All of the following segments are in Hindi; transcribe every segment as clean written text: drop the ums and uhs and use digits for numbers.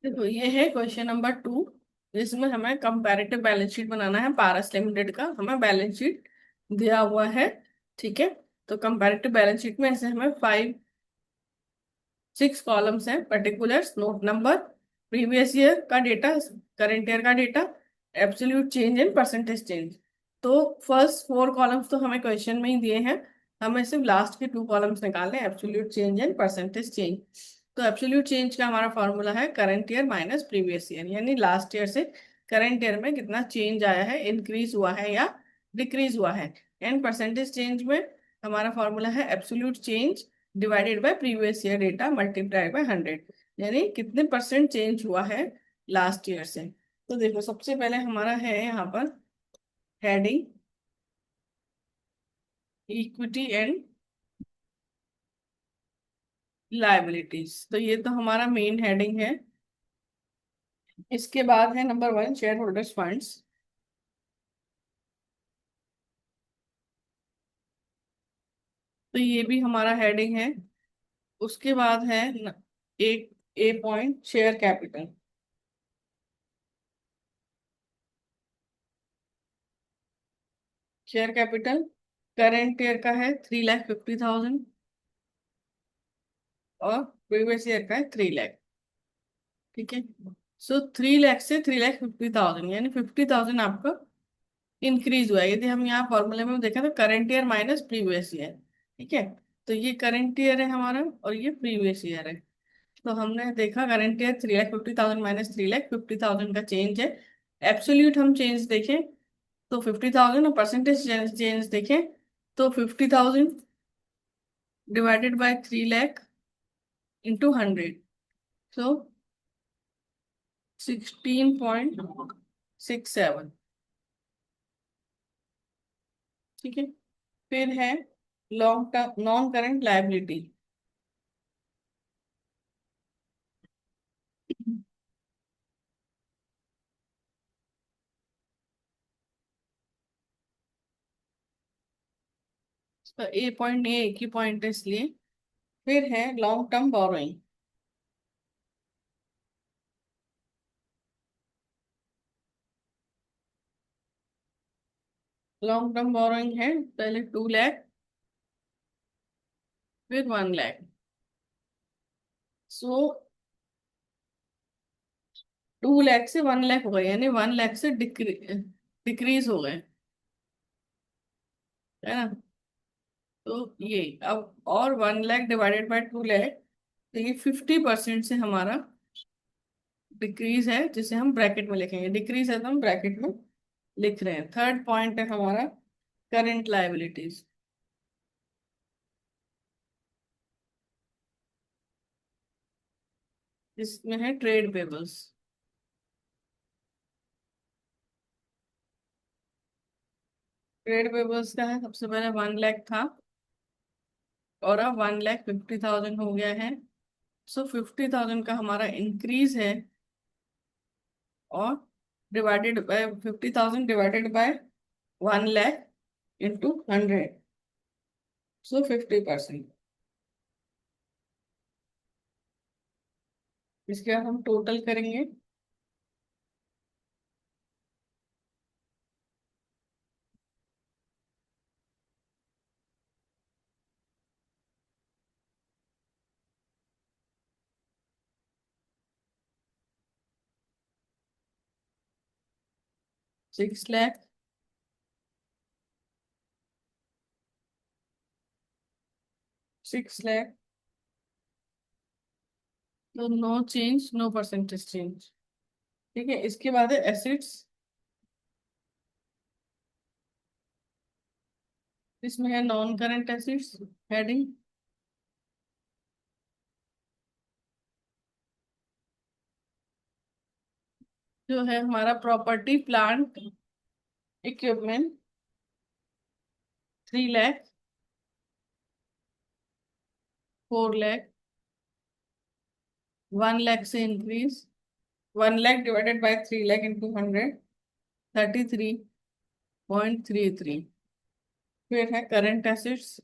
देखो ये है क्वेश्चन नंबर 2, जिसमें हमें कंपैरेटिव बैलेंस शीट बनाना है। पारस लिमिटेड का हमें बैलेंस शीट दिया हुआ है। ठीक है। तो कंपैरेटिव बैलेंस शीट में ऐसे हमें 6 कॉलम्स हैं। Particulars, note number, previous year का डेटा, करेंट ईयर का data, absolute change and percentage change. तो फर्स्ट 4 कॉलम्स तो हमें क्वेश्चन में ही दिए हैं। हमें सिर्फ लास्ट के 2 कॉलम्स निकालने हैं, absolute change and percentage change. तो एब्सोल्यूट चेंज का हमारा फॉर्मूला है current year minus previous year, यानी लास्ट ईयर से करंट ईयर में कितना चेंज आया है, इंक्रीज हुआ है या डिक्रीज हुआ है। एंड परसेंटेज चेंज में हमारा फॉर्मूला है absolute change divided by previous year data multiply by 100, यानी कितने परसेंट चेंज हुआ है लास्ट ईयर से। तो देखो सबसे पहले हमारा है यहाँ पर हेडिंग इक्विटी एंड लायबिलिटीज। तो ये तो हमारा मेन हेडिंग है। इसके बाद है नंबर 1 शेयर होल्डर्स फंड्स। तो ये भी हमारा हेडिंग है। उसके बाद है एक A point share capital. Share capital current year का है 3,50,000 और प्रीवियस ईयर का है 3 लाख। ठीक है। सो 3 लाख से 3,50,000, यानी 50,000 आपका इंक्रीज हुआ है। यदि हम यहाँ फॉर्मूले में देखें तो current year minus previous year. ठीक है। तो ये करंट ईयर है हमारा और ये प्रीवियस ईयर है। तो हमने देखा करंट ईयर 3,50,000 माइनस 3,50,000 का चेंज है। एब्सोल्यूट हम चेंज देखें तो 50,000 और परसेंटेज चेंज देखें तो 50,000 डिवाइडेड बाय 3 लाख इंटू 100। सो 16.67। ठीक है। फिर है long term non current liability. तो ए पॉइंट ये एक ही पॉइंट है इसलिए। फिर है long term borrowing. Long term borrowing है पहले 2 लाख, फिर 1 लाख। सो 2 लाख से 1 लाख हो गए, यानी 1 लाख से डिक्रीज हो गए, है ना। तो ये अब और 1 लाख डिवाइडेड बाय 2 लाख, तो ये 50% से हमारा डिक्रीज है, जिसे हम ब्रैकेट में लिखेंगे। डिक्रीज है तो हम ब्रैकेट में लिख रहे हैं। थर्ड पॉइंट है हमारा करंट लायबिलिटीज। इसमें है ट्रेड पेबल्स। ट्रेड पेबल्स का है सबसे पहले 1 लाख था और अब 1,50,000 हो गया है। सो 50,000 का हमारा इंक्रीज है, और divided by 50,000 divided by 1 lakh into 100, सो 50%। इसके बाद हम टोटल करेंगे। 6 लाख, 6 लाख। तो no change, no percentage change. ठीक है। इसके बाद है एसिड्स। इसमें है नॉन करंट एसिड्स हेडिंग। जो है हमारा property plant equipment 3 lakh, 4 lakh, 1 lakh से increase, 1 lakh divided by 3 lakh into 100, 33.33। फिर है करंट एसेट्स।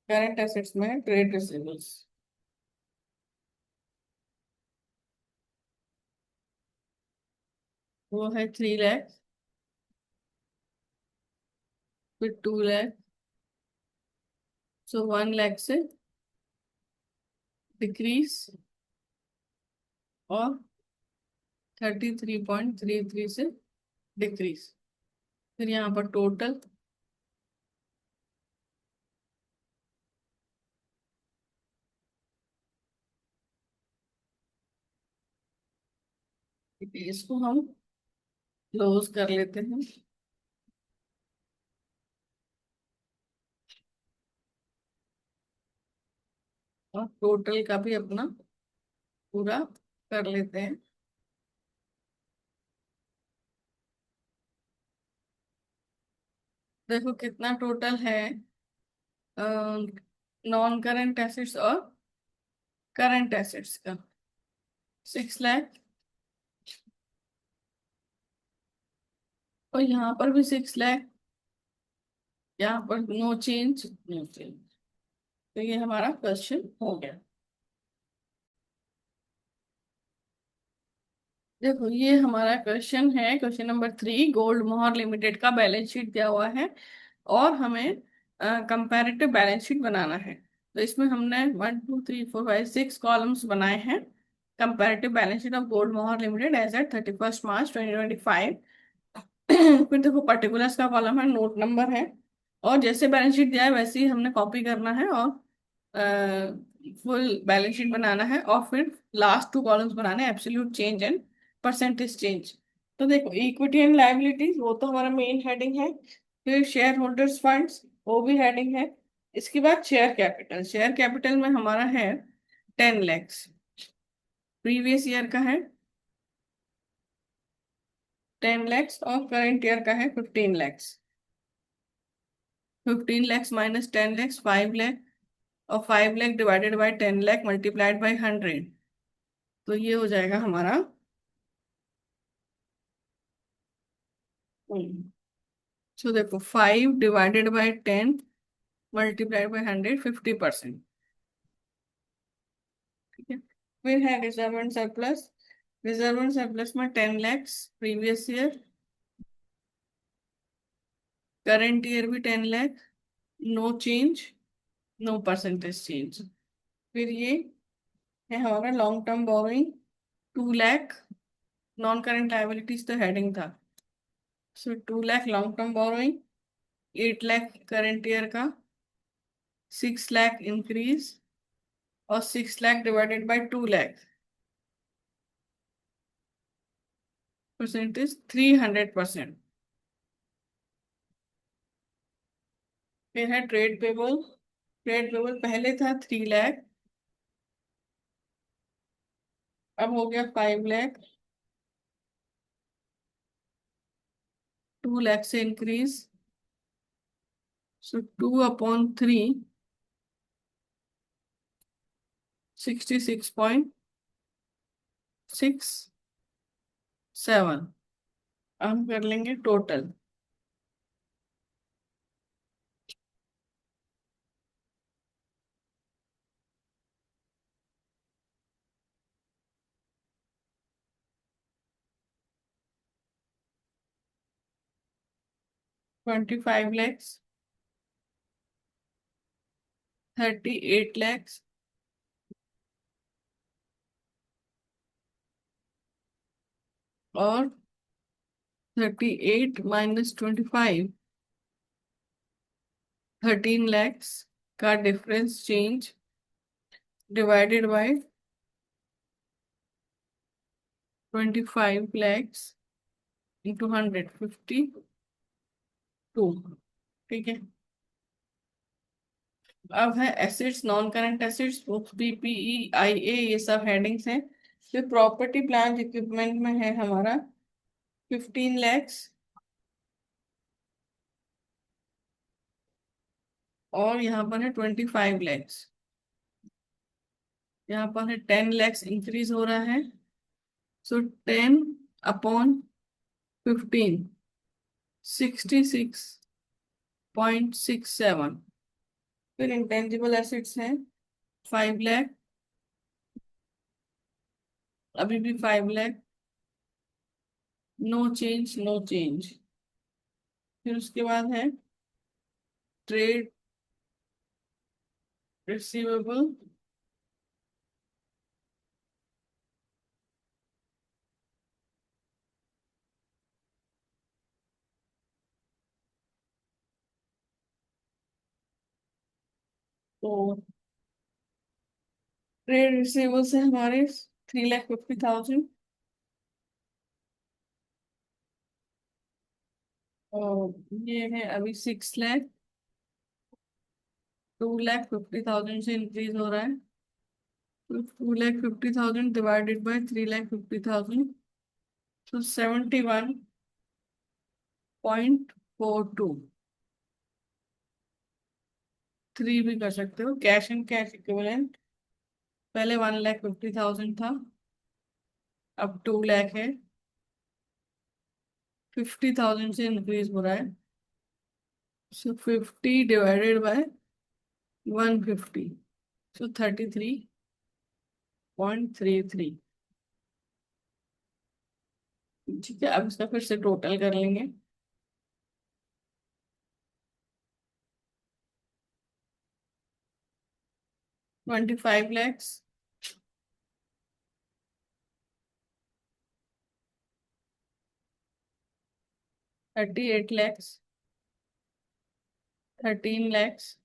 करंट एसेट्स में ट्रेड रिसीवेबल्स, वो है 3 लाख, फिर 2 लाख, सो 1 लाख से डिक्रीज, और 33.33 से डिक्रीज। फिर यहाँ पर टोटल, इसको हम क्लोज कर लेते हैं। और टोटल का भी अपना पूरा कर लेते हैं। देखो कितना टोटल है नॉन करंट एसेट्स और करंट एसेट्स का, 6 लाख, और यहाँ पर भी 6 लाख, यहाँ पर नो चेंज, नो चेंज। तो ये हमारा क्वेश्चन हो गया। देखो ये हमारा क्वेश्चन है, क्वेश्चन नंबर 3, गोल्ड मोहर लिमिटेड का बैलेंस शीट दिया हुआ है और हमें कंपैरेटिव बैलेंस शीट बनाना है। तो इसमें हमने 1 2 3 4 5 6 कॉलम्स बनाए हैं। Comparative balance sheet of gold मोहर लिमिटेड एज एट 31 मार्च 2025। फिर देखो पर्टिकुलर्स का कॉलम है, नोट नंबर है, और जैसे बैलेंस शीट दिया है वैसे ही हमने कॉपी करना है और फुल बैलेंस शीट बनाना है। और फिर लास्ट 2 कॉलम्स बनाने हैं, absolute change and percentage change. तो देखो इक्विटी एंड लायबिलिटीज वो तो हमारा मेन हेडिंग है, फिर शेयर होल्डर्स फंड्स वो भी हेडिंग है। इसके बाद शेयर कैपिटल, शेयर कैपिटल में हमारा है 10 लैक्स, प्रीवियस ईयर का है 10 लैक्स, और करेंट ईयर का है 15 लैक्स। 15 लैक्स माइनस 10 लैक्स 5 लाख, और 5 lakh divided by 10 lakh multiplied by 100, तो ये हो जाएगा हमारा, सो देखो 5 डिवाइडेड बाई 10 मल्टीप्लाइड बाई 100, 50%। ठीक है। फिर है reserve and surplus, reserve and surplus में 10 lakhs previous year, current year भी 10 lakh, no change, no percentage change. फिर ये है हमारा long term borrowing 2 lakh, non current liabilities तो हेडिंग था, so 2 lakh long term borrowing, 8 lakh current year का, 6 लाख इंक्रीज, और 6 lakh divided by 2 lakh, percentage 300%। फिर है ट्रेड पेबल, ट्रेड पेबल पहले था 3 लाख, अब हो गया 5 लाख, 2 लाख से इंक्रीज, सो 2/3, 66.67। हम कर लेंगे टोटल, 25 लैक्स, 38 लैक्स, और 38 - 25, 13 लैक्स का difference change divided by 25 lakhs into 100, 52। ठीक है। अब है assets, non current assets, books, BPE, आईए, ये सब हेडिंग्स हैं। फिर प्रॉपर्टी प्लांट इक्विपमेंट में है हमारा 15 लैक्स, और यहाँ पर है 25 लैक्स। यहाँ पर है 10 लैक्स इंक्रीज हो रहा है, सो 10/15, 66.67। फिर इंटेंजिबल एसेट्स हैं 5 लाख, अभी भी 5 lakh, no change no change. फिर उसके बाद है ट्रेड रिसीवेबल, तो ट्रेड रिसीवेबल्स है हमारे 3,50,000, और ये है अभी 6 लाख, 2,50,000 से इंक्रीज हो रहा है। तो 2,50,000 डिवाइडेड बाय 3,50,000, तो 71.42, 3 भी कर सकते हो। कैश एंड कैश इक्विवेलेंट पहले 1,50,000 था, अब 2 लाख है, 50,000 से इंक्रीज हो रहा है। सो 50 डिवाइडेड बाय 150, सो 33.33। ठीक है, अब इसका फिर से टोटल कर लेंगे। 25 lakhs, 38 lakhs, 13 lakhs,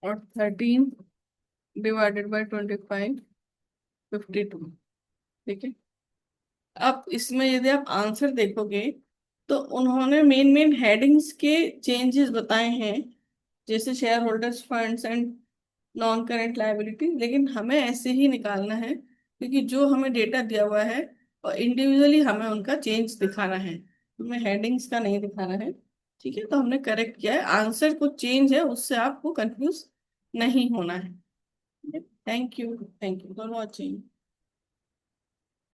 और 13 डिवाइडेड बाय 25, 52। ठीक है, अब इसमें यदि आप आंसर देखोगे तो उन्होंने मेन मेन हेडिंग्स के चेंजेस बताए हैं, जैसे share holders funds and non current liability, लेकिन हमें ऐसे ही निकालना है क्योंकि जो हमें डेटा दिया हुआ है और इंडिविजुअली हमें उनका चेंज दिखाना है, हमें हेडिंग्स का नहीं दिखाना है। ठीक है, तो हमने करेक्ट किया है, आंसर कुछ चेंज है, उससे आपको कंफ्यूज नहीं होना है। Thank you, thank you for watching.